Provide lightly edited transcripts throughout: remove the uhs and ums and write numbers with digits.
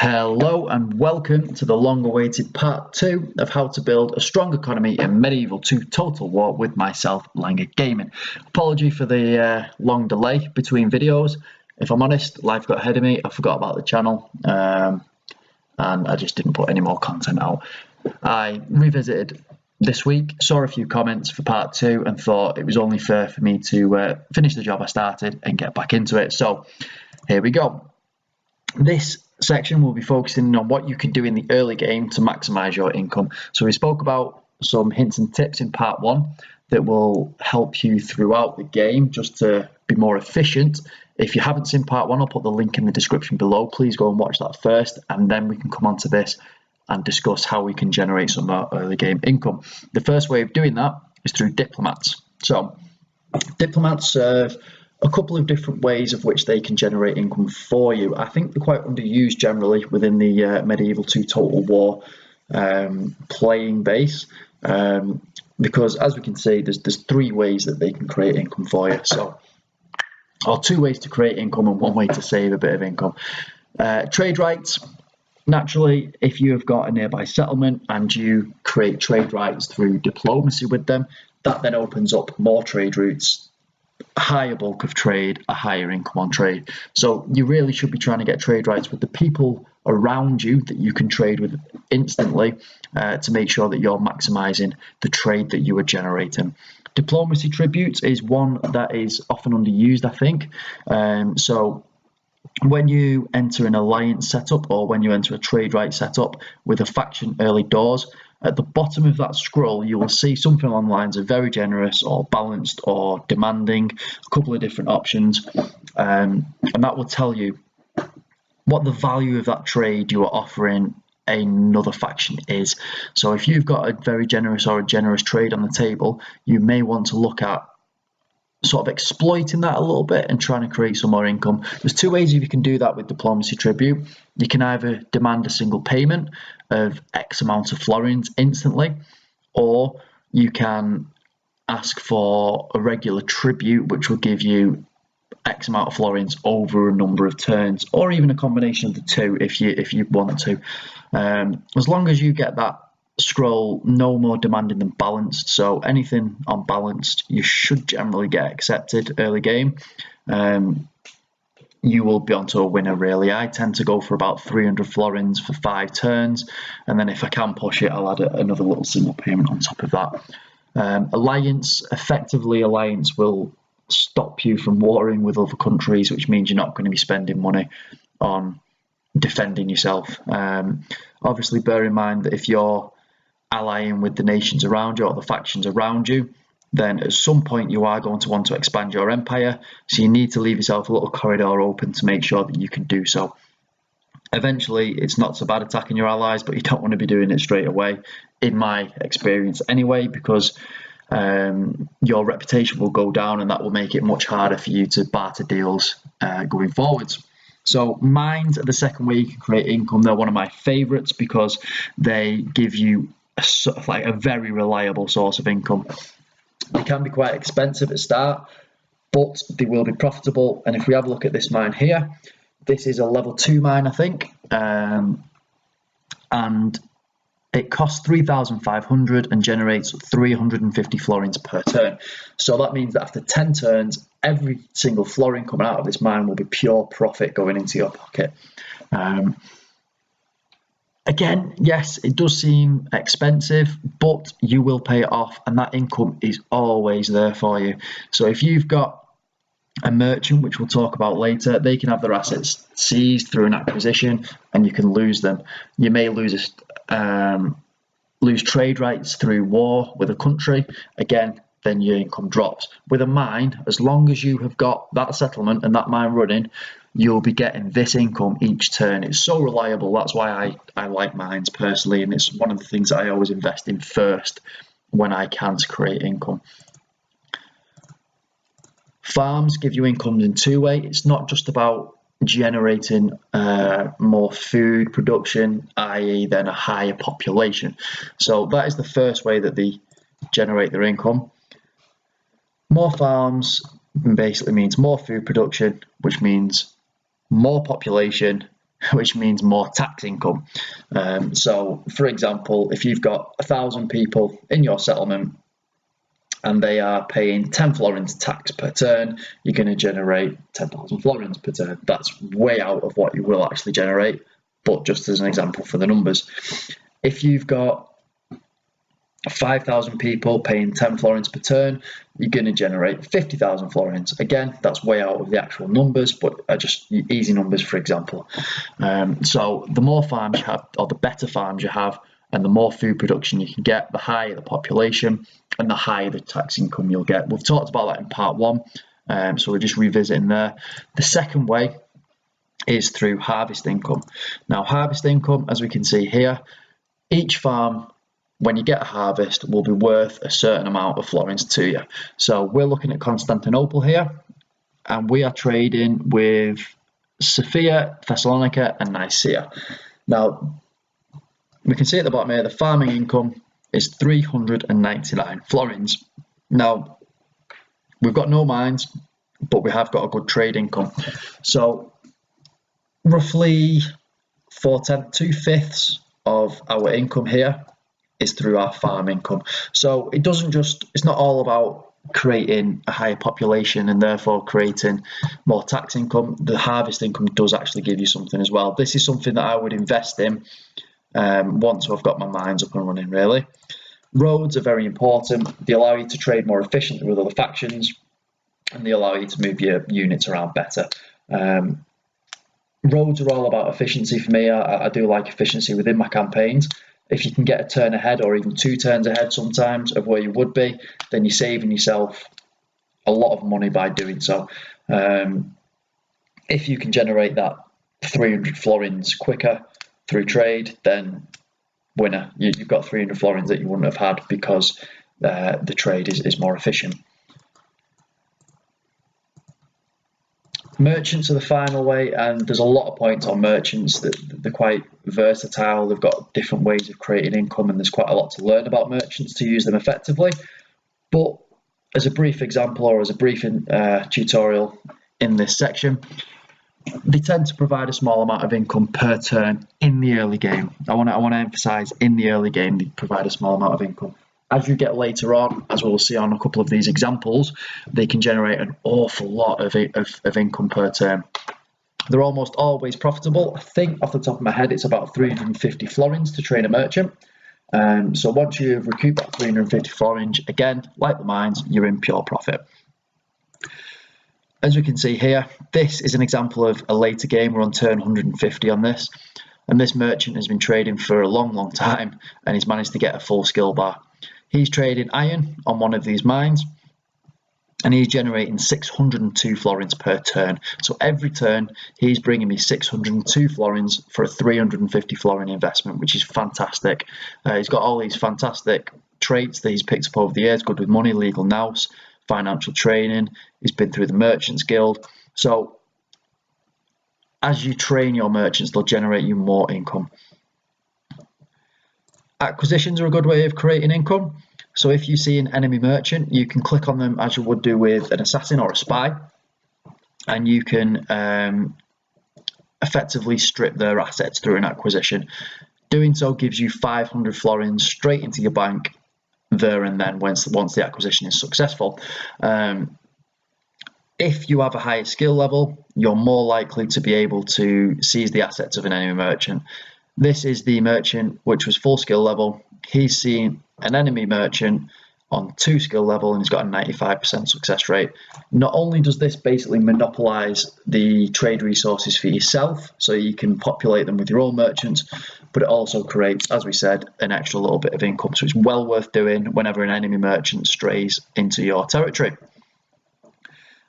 Hello and welcome to the long-awaited part 2 of how to build a strong economy in Medieval 2 Total War with myself, Langer Gaming. Apology for the long delay between videos. If I'm honest, life got ahead of me. I forgot about the channel and I just didn't put any more content out. I revisited this week, saw a few comments for part 2 and thought it was only fair for me to finish the job I started and get back into it. So here we go. This section will be focusing on what you can do in the early game to maximize your income. So we spoke about some hints and tips in part 1 that will help you throughout the game just to be more efficient. If you haven't seen part 1, I'll put the link in the description below. Please go and watch that first, and then we can come on to this and discuss how we can generate some early game income. The first way of doing that is through diplomats. So diplomats serve a couple of different ways of which they can generate income for you. I think they're quite underused generally within the Medieval 2 Total War playing base, because as we can see, there's 3 ways that they can create income for you. So, or 2 ways to create income and 1 way to save a bit of income. Trade rights. Naturally, if you have got a nearby settlement and you create trade rights through diplomacy with them, that then opens up more trade routes, a higher bulk of trade, a higher income on trade. So you really should be trying to get trade rights with the people around you that you can trade with instantly to make sure that you're maximizing the trade that you are generating. Diplomacy tributes is one that is often underused, I think. So when you enter an alliance setup or when you enter a trade right setup with a faction early doors, at the bottom of that scroll, you will see something along the lines of very generous or balanced or demanding, a couple of different options. And that will tell you what the value of that trade you are offering another faction is. So if you've got a very generous or a generous trade on the table, you may want to look at sort of exploiting that a little bit and trying to create some more income. There's 2 ways you can do that with diplomacy tribute. You can either demand a single payment of X amount of florins instantly, or you can ask for a regular tribute which will give you X amount of florins over a number of turns, or even a combination of the 2 if you want to. As long as you get that scroll no more demanding than balanced, so anything unbalanced you should generally get accepted early game. You will be onto a winner really. I tend to go for about 300 florins for 5 turns, and then if I can push it, I'll add another little single payment on top of that. Alliance, effectively alliance will stop you from warring with other countries, which means you're not going to be spending money on defending yourself. Obviously bear in mind that if you're allying with the nations around you or the factions around you, then at some point you are going to want to expand your empire, so you need to leave yourself a little corridor open to make sure that you can do so. Eventually it's not so bad attacking your allies, but you don't want to be doing it straight away, in my experience anyway, because your reputation will go down and that will make it much harder for you to barter deals going forwards. So mines are the second way you can create income. They're one of my favorites because they give you a very reliable source of income. They can be quite expensive at start, but they will be profitable. And if we have a look at this mine here, this is a level 2 mine, I think, and it costs 3,500 and generates 350 florins per turn. So that means that after 10 turns, every single florin coming out of this mine will be pure profit going into your pocket. Again, yes, it does seem expensive, but you will pay it off, and that income is always there for you. So if you've got a merchant, which we'll talk about later, they can have their assets seized through an acquisition and you can lose them. You may lose trade rights through war with a country. Again, then your income drops. With a mine, as long as you have got that settlement and that mine running, you'll be getting this income each turn. It's so reliable. That's why I like mines personally, and it's one of the things that I always invest in first when I can to create income. Farms give you income in 2 ways. It's not just about generating more food production, i.e. then a higher population. So that is the first way that they generate their income. More farms basically means more food production, which means more population, which means more tax income. So, for example, if you've got 1,000 people in your settlement and they are paying 10 florins tax per turn, you're going to generate 10,000 florins per turn. That's way out of what you will actually generate, but just as an example for the numbers. If you've got 5,000 people paying 10 florins per turn, you're going to generate 50,000 florins. Again, that's way out of the actual numbers, but are just easy numbers, for example. So the more farms you have, or the better farms you have, and the more food production you can get, the higher the population and the higher the tax income you'll get. We've talked about that in part one, so we're just revisiting there. The second way is through harvest income. Now, harvest income, as we can see here, each farm, when you get a harvest, will be worth a certain amount of florins to you. So we're looking at Constantinople here, and we are trading with Sophia, Thessalonica, and Nicaea. Now, we can see at the bottom here, the farming income is 399 florins. Now, we've got no mines, but we have got a good trade income. So roughly 2/5 of our income here is through our farm income. So it's not all about creating a higher population and therefore creating more tax income. The harvest income does actually give you something as well. This is something that I would invest in once I've got my mines up and running, really. Roads are very important. They allow you to trade more efficiently with other factions, and they allow you to move your units around better. Roads are all about efficiency for me. I do like efficiency within my campaigns. If you can get a turn ahead or even 2 turns ahead sometimes of where you would be, then you're saving yourself a lot of money by doing so. If you can generate that 300 florins quicker through trade, then winner. You've got 300 florins that you wouldn't have had because the trade is more efficient. Merchants are the final way, and there's a lot of points on merchants that they're quite versatile. They've got different ways of creating income, and there's quite a lot to learn about merchants to use them effectively. But as a brief example, or as a brief tutorial in this section, they tend to provide a small amount of income per turn in the early game. I want to emphasize, in the early game they provide a small amount of income. As you get later on, as we'll see on a couple of these examples, they can generate an awful lot of income per turn. They're almost always profitable. I think off the top of my head, it's about 350 florins to train a merchant. So once you've recouped that 350 florins, again, like the mines, you're in pure profit. As we can see here, this is an example of a later game. We're on turn 150 on this, and this merchant has been trading for a long time, and he's managed to get a full skill bar. He's trading iron on one of these mines, and he's generating 602 florins per turn. So every turn, he's bringing me 602 florins for a 350 florin investment, which is fantastic. He's got all these fantastic traits that he's picked up over the years: good with money, legal nous, financial training. He's been through the Merchants Guild. So as you train your merchants, they'll generate you more income. Acquisitions are a good way of creating income. So if you see an enemy merchant, you can click on them as you would do with an assassin or a spy, and you can effectively strip their assets through an acquisition. Doing so gives you 500 florins straight into your bank there and then once the acquisition is successful. If you have a higher skill level, you're more likely to be able to seize the assets of an enemy merchant. This is the merchant which was full skill level. He's seen an enemy merchant on 2 skill level, and he's got a 95% success rate. Not only does this basically monopolize the trade resources for yourself, so you can populate them with your own merchants, but it also creates, as we said, an extra little bit of income. So it's well worth doing whenever an enemy merchant strays into your territory.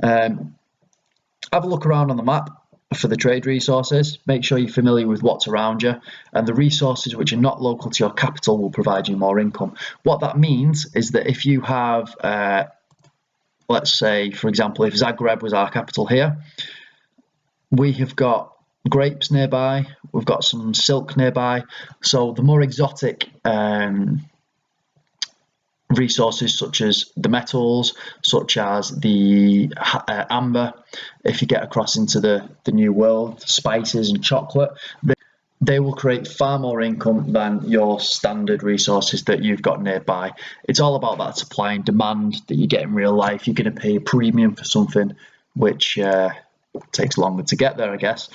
Have a look around on the map for the trade resources. Make sure you're familiar with what's around you, and the resources which are not local to your capital will provide you more income. What that means is that if you have, let's say, for example, if Zagreb was our capital here, we have got grapes nearby, we've got some silk nearby, so the more exotic resources such as the metals, such as the amber. If you get across into the new world, spices and chocolate, they will create far more income than your standard resources that you've got nearby. It's all about that supply and demand that you get in real life. You're going to pay a premium for something which takes longer to get there, I guess.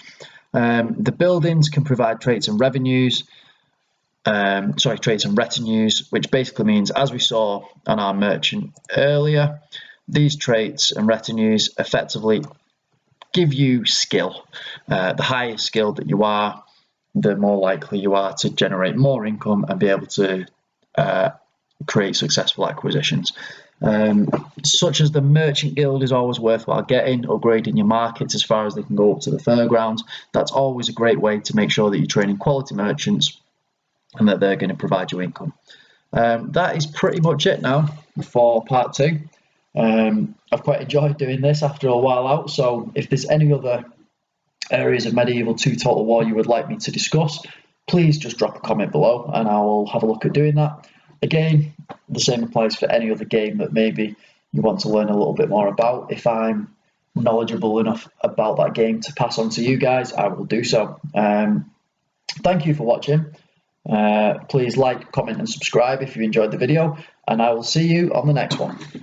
The buildings can provide traits and revenues. Traits and retinues, which basically means, as we saw on our merchant earlier, these traits and retinues effectively give you skill. The higher skilled that you are, the more likely you are to generate more income and be able to create successful acquisitions. Such as the merchant guild is always worthwhile getting, upgrading your markets as far as they can go up to the fairgrounds. That's always a great way to make sure that you're training quality merchants and that they're going to provide you income. That is pretty much it now for part 2. I've quite enjoyed doing this after a while out, so if there's any other areas of Medieval 2 Total War you would like me to discuss, please just drop a comment below and I will have a look at doing that. Again, the same applies for any other game that maybe you want to learn a little bit more about. If I'm knowledgeable enough about that game to pass on to you guys, I will do so. Thank you for watching. Please like, comment and subscribe if you enjoyed the video, and I will see you on the next one.